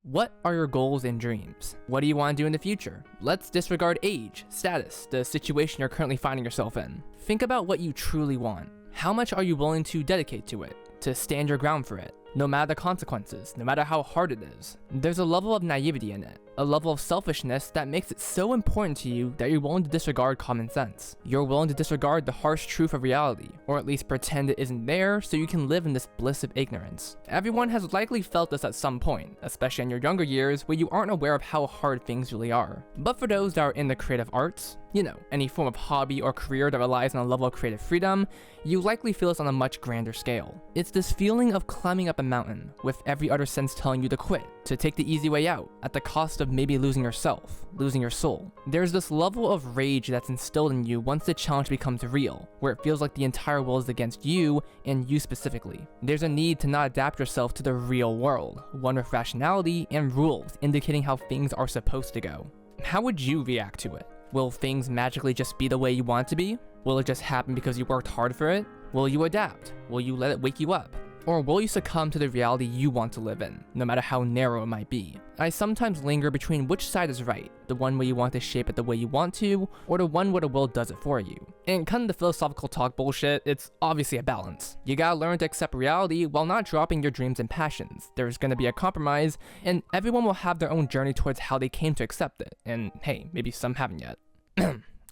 What are your goals and dreams? What do you want to do in the future? Let's disregard age, status, the situation you're currently finding yourself in. Think about what you truly want. How much are you willing to dedicate to it? To stand your ground for it? No matter the consequences, no matter how hard it is. There's a level of naivety in it, a level of selfishness that makes it so important to you that you're willing to disregard common sense. You're willing to disregard the harsh truth of reality, or at least pretend it isn't there so you can live in this bliss of ignorance. Everyone has likely felt this at some point, especially in your younger years where you aren't aware of how hard things really are. But for those that are in the creative arts, any form of hobby or career that relies on a level of creative freedom, you likely feel this on a much grander scale. It's this feeling of climbing up a mountain, with every other sense telling you to quit, to take the easy way out, at the cost of maybe losing yourself, losing your soul. There's this level of rage that's instilled in you once the challenge becomes real, where it feels like the entire world is against you, and you specifically. There's a need to not adapt yourself to the real world, one with rationality and rules indicating how things are supposed to go. How would you react to it? Will things magically just be the way you want it to be? Will it just happen because you worked hard for it? Will you adapt? Will you let it wake you up? Or will you succumb to the reality you want to live in, no matter how narrow it might be? I sometimes linger between which side is right, the one where you want to shape it the way you want to, or the one where the will does it for you. And cutting the philosophical talk bullshit, it's obviously a balance. You gotta learn to accept reality while not dropping your dreams and passions. There's gonna be a compromise, and everyone will have their own journey towards how they came to accept it. And hey, maybe some haven't yet.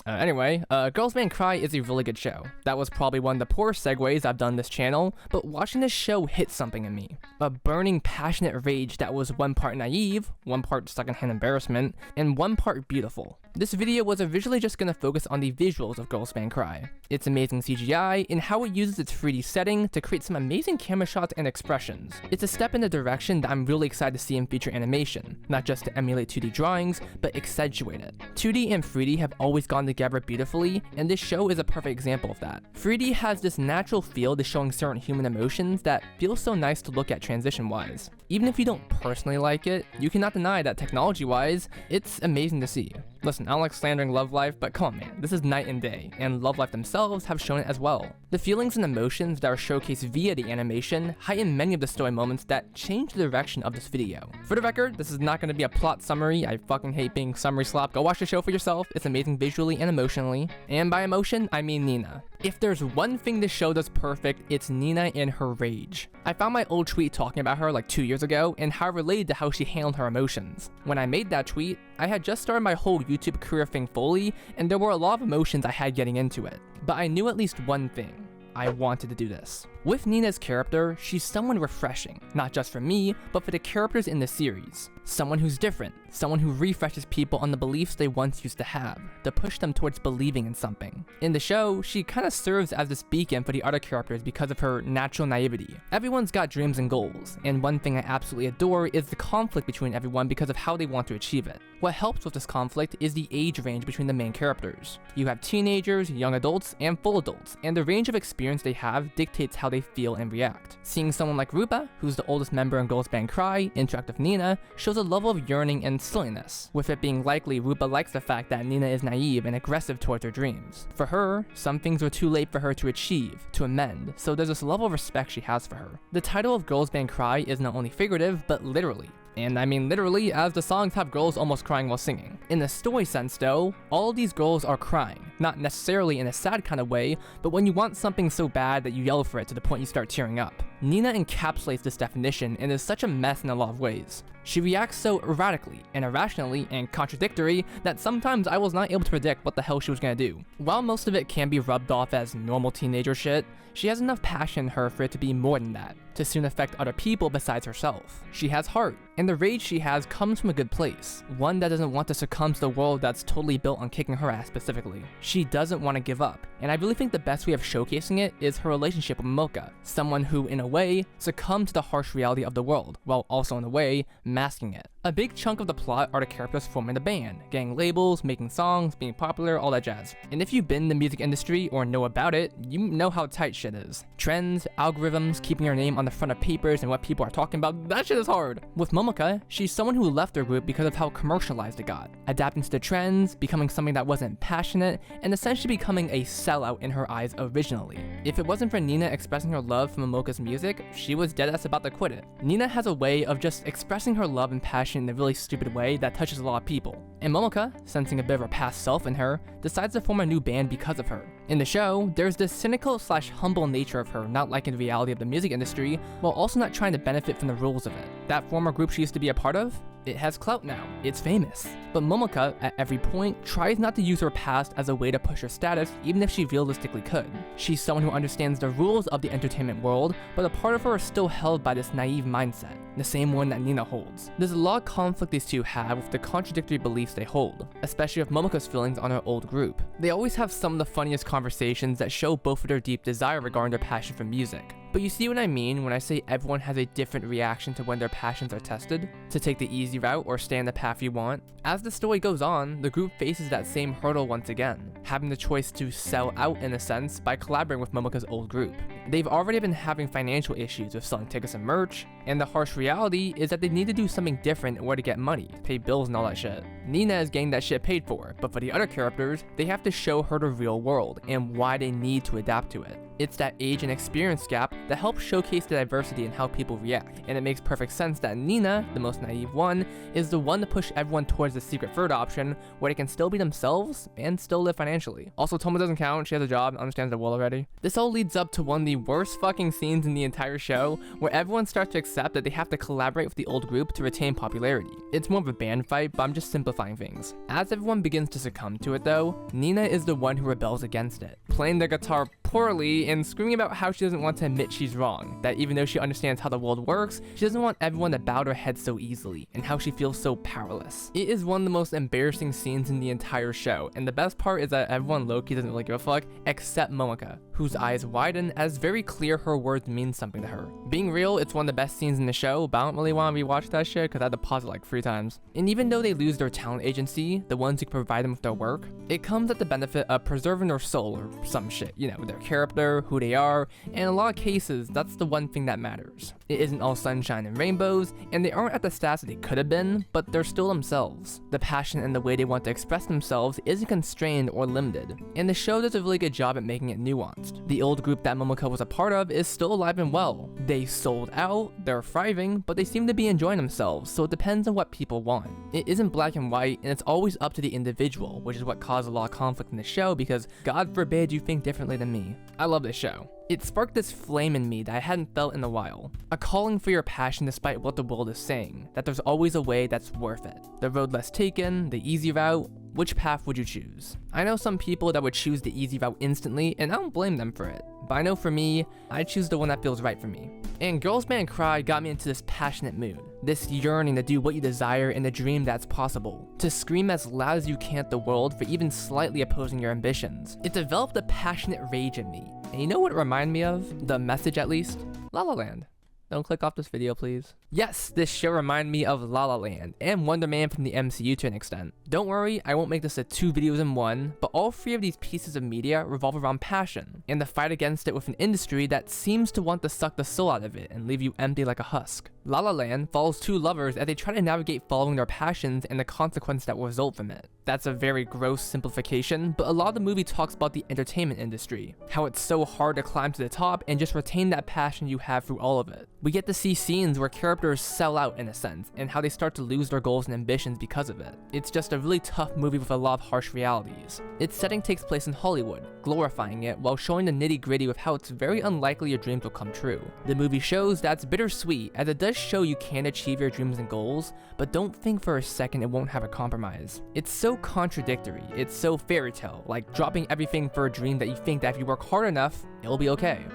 Anyway, Girls Band Cry is a really good show. That was probably one of the poorest segues I've done this channel, but watching this show hit something in me. A burning, passionate rage that was one part naive, one part secondhand embarrassment, and one part beautiful. This video was originally just gonna focus on the visuals of Girls Band Cry, its amazing CGI, and how it uses its 3D setting to create some amazing camera shots and expressions. It's a step in the direction that I'm really excited to see in future animation, not just to emulate 2D drawings, but accentuate it. 2D and 3D have always gone together beautifully, and this show is a perfect example of that. 3D has this natural feel to showing certain human emotions that feels so nice to look at transition-wise. Even if you don't personally like it, you cannot deny that technology-wise, it's amazing to see. Listen, I don't like slandering Love Life, but come on man, this is night and day, and Love Life themselves have shown it as well. The feelings and emotions that are showcased via the animation heighten many of the story moments that change the direction of this video. For the record, this is not going to be a plot summary. I fucking hate being summary slop. Go watch the show for yourself. It's amazing visually and emotionally. And by emotion, I mean Nina. If there's one thing this show does perfect, it's Nina and her rage. I found my old tweet talking about her like 2 years ago and how it related to how she handled her emotions. When I made that tweet, I had just started my whole YouTube career thing fully, and there were a lot of emotions I had getting into it. But I knew at least one thing. I wanted to do this. With Nina's character, she's someone refreshing, not just for me, but for the characters in the series. Someone who's different, someone who refreshes people on the beliefs they once used to have, to push them towards believing in something. In the show, she kind of serves as this beacon for the other characters because of her natural naivety. Everyone's got dreams and goals, and one thing I absolutely adore is the conflict between everyone because of how they want to achieve it. What helps with this conflict is the age range between the main characters. You have teenagers, young adults, and full adults, and the range of experience they have dictates how they feel and react. Seeing someone like Rupa, who's the oldest member in Girls Band Cry, interact with Nina, shows a level of yearning and silliness, with it being likely Rupa likes the fact that Nina is naive and aggressive towards her dreams. For her, some things were too late for her to achieve, to amend, so there's this level of respect she has for her. The title of Girls Band Cry is not only figurative, but literally. And I mean literally, as the songs have girls almost crying while singing. In the story sense though, all of these girls are crying. Not necessarily in a sad kind of way, but when you want something so bad that you yell for it to the point you start tearing up. Nina encapsulates this definition and is such a mess in a lot of ways. She reacts so erratically and irrationally and contradictory that sometimes I was not able to predict what the hell she was gonna do. While most of it can be rubbed off as normal teenager shit, she has enough passion in her for it to be more than that, to soon affect other people besides herself. She has heart, and the rage she has comes from a good place, one that doesn't want to succumb to the world that's totally built on kicking her ass specifically. She doesn't want to give up, and I really think the best way of showcasing it is her relationship with Mocha, someone who, in a way, succumbed to the harsh reality of the world, while also in a way, masking it. A big chunk of the plot are the characters forming a band, getting labels, making songs, being popular, all that jazz. And if you've been in the music industry or know about it, you know how tight shit is. Trends, algorithms, keeping your name on the front of papers and what people are talking about, that shit is hard. With Momoka, she's someone who left her group because of how commercialized it got. Adapting to the trends, becoming something that wasn't passionate, and essentially becoming a sellout in her eyes originally. If it wasn't for Nina expressing her love for Momoka's music, she was deadass about to quit it. Nina has a way of just expressing her love and passion in a really stupid way that touches a lot of people. And Momoka, sensing a bit of her past self in her, decides to form a new band because of her. In the show, there's this cynical/humble nature of her not liking the reality of the music industry, while also not trying to benefit from the rules of it. That former group she used to be a part of? It has clout now, it's famous. But Momoka, at every point, tries not to use her past as a way to push her status, even if she realistically could. She's someone who understands the rules of the entertainment world, but a part of her is still held by this naive mindset, the same one that Nina holds. There's a lot of conflict these two have with the contradictory beliefs they hold, especially with Momoka's feelings on her old group. They always have some of the funniest conversations that show both of their deep desire regarding their passion for music. But you see what I mean when I say everyone has a different reaction to when their passions are tested? To take the easy route or stay on the path you want? As the story goes on, the group faces that same hurdle once again, having the choice to sell out in a sense by collaborating with Momoka's old group. They've already been having financial issues with selling tickets and merch, and the harsh reality is that they need to do something different in order to get money, pay bills and all that shit. Nina is getting that shit paid for, but for the other characters, they have to show her the real world and why they need to adapt to it. It's that age and experience gap that helps showcase the diversity in how people react, and it makes perfect sense that Nina, the most naive one, is the one to push everyone towards the secret third option, where they can still be themselves and still live financially. Also, Toma doesn't count, she has a job and understands the world already. This all leads up to one of the worst fucking scenes in the entire show, where everyone starts to accept that they have to collaborate with the old group to retain popularity. It's more of a band fight, but I'm just simplifying things. As everyone begins to succumb to it though, Nina is the one who rebels against it, playing the guitar poorly and screaming about how she doesn't want to admit she's wrong, that even though she understands how the world works, she doesn't want everyone to bow their heads so easily, and how she feels so powerless. It is one of the most embarrassing scenes in the entire show, and the best part is that everyone low-key doesn't really give a fuck, except Momoka, whose eyes widen as very clear her words mean something to her. Being real, it's one of the best scenes in the show, but I don't really want to rewatch that shit because I had to pause it like 3 times. And even though they lose their talent agency, the ones who can provide them with their work, it comes at the benefit of preserving their soul or some shit, you know, their character, who they are, and in a lot of cases, that's the one thing that matters. It isn't all sunshine and rainbows, and they aren't at the stats that they could have been, but they're still themselves. The passion and the way they want to express themselves isn't constrained or limited, and the show does a really good job at making it nuanced. The old group that Momoka was a part of is still alive and well. They sold out, they're thriving, but they seem to be enjoying themselves, so it depends on what people want. It isn't black and white, and it's always up to the individual, which is what caused a lot of conflict in the show because God forbid you think differently than me. I love this show. It sparked this flame in me that I hadn't felt in a while. A calling for your passion despite what the world is saying, that there's always a way that's worth it. The road less taken, the easy route, which path would you choose? I know some people that would choose the easy route instantly, and I don't blame them for it. But I know for me, I choose the one that feels right for me. And Girls Band Cry got me into this passionate mood. This yearning to do what you desire and the dream that's possible. To scream as loud as you can at the world for even slightly opposing your ambitions. It developed a passionate rage in me. And you know what it reminded me of? The message at least? La La Land. Don't click off this video, please. Yes, this show reminded me of La La Land and Wonder Man from the MCU to an extent. Don't worry, I won't make this a 2 videos in one, but all 3 of these pieces of media revolve around passion, and the fight against it with an industry that seems to want to suck the soul out of it and leave you empty like a husk. La La Land follows 2 lovers as they try to navigate following their passions and the consequence that will result from it. That's a very gross simplification, but a lot of the movie talks about the entertainment industry, how it's so hard to climb to the top and just retain that passion you have through all of it. We get to see scenes where characters sell out in a sense, and how they start to lose their goals and ambitions because of it. It's just a really tough movie with a lot of harsh realities. Its setting takes place in Hollywood, glorifying it while showing the nitty-gritty with how it's very unlikely your dreams will come true. The movie shows that's bittersweet, as it does show you can achieve your dreams and goals, but don't think for a second it won't have a compromise. It's so contradictory, it's so fairy tale, like dropping everything for a dream that you think that if you work hard enough, it'll be okay.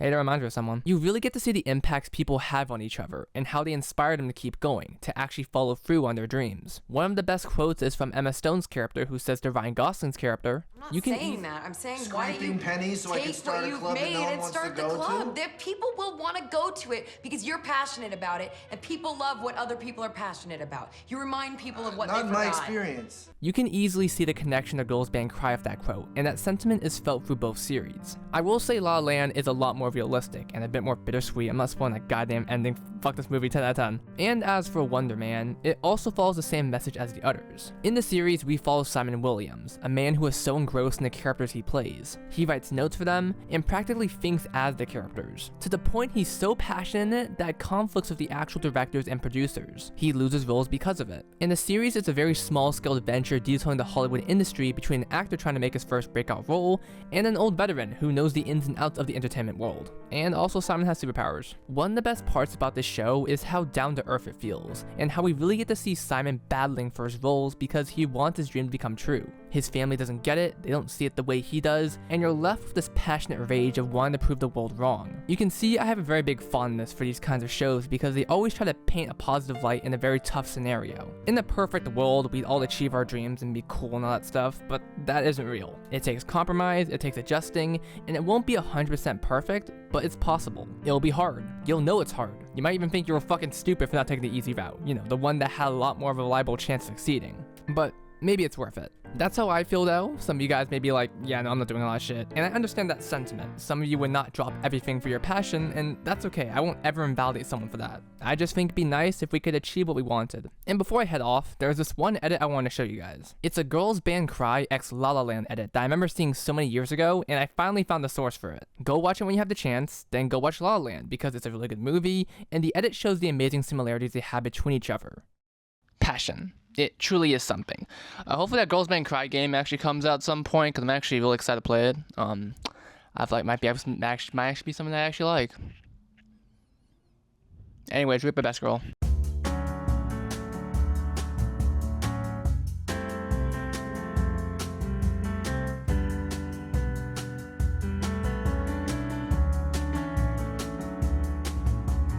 Hey, that reminds me of someone. You really get to see the impacts people have on each other and how they inspire them to keep going, to actually follow through on their dreams. One of the best quotes is from Emma Stone's character, who says to Ryan Gosling's character, I'm not saying that. I'm saying why don't you pennies so I can take start what a you've club that made no one and wants to start the go club. to? People will want to go to it because you're passionate about it, and people love what other people are passionate about. You remind people of what they Not forgot. in my experience. You can easily see the connection to Girls Band Cry with that quote, and that sentiment is felt through both series. I will say La La Land is a lot more realistic and a bit more bittersweet. I'm not spoiling that goddamn ending. Fuck this movie 10 out of 10. And as for Wonder Man, it also follows the same message as the others. In the series, we follow Simon Williams, a man who is so engrossed in the characters he plays. He writes notes for them and practically thinks as the characters, to the point he's so passionate in it that it conflicts with the actual directors and producers. He loses roles because of it. In the series, it's a very small-scale adventure detailing the Hollywood industry between an actor trying to make his first breakout role and an old veteran who knows the ins and outs of the entertainment world. And also, Simon has superpowers. One of the best parts about this show is how down-to-earth it feels, and how we really get to see Simon battling for his roles because he wants his dream to become true. His family doesn't get it, they don't see it the way he does, and you're left with this passionate rage of wanting to prove the world wrong. You can see I have a very big fondness for these kinds of shows because they always try to paint a positive light in a very tough scenario. In the perfect world, we'd all achieve our dreams and be cool and all that stuff, but that isn't real. It takes compromise, it takes adjusting, and it won't be 100% perfect, but it's possible. It'll be hard. You'll know it's hard. You might even think you were fucking stupid for not taking the easy route, you know, the one that had a lot more of a reliable chance of succeeding. But maybe it's worth it. That's how I feel though. Some of you guys may be like, yeah, no, I'm not doing a lot of shit. And I understand that sentiment. Some of you would not drop everything for your passion, and that's okay. I won't ever invalidate someone for that. I just think it'd be nice if we could achieve what we wanted. And before I head off, there's this one edit I want to show you guys. It's a Girls Band Cry x La La Land edit that I remember seeing so many years ago, and I finally found the source for it. Go watch it when you have the chance, then go watch La La Land because it's a really good movie, and the edit shows the amazing similarities they have between each other. Passion. It truly is something. Hopefully that Girls Band Cry game actually comes out at some point, because I'm actually really excited to play it. I feel like might actually be something that I actually like. Anyways, rip my best girl.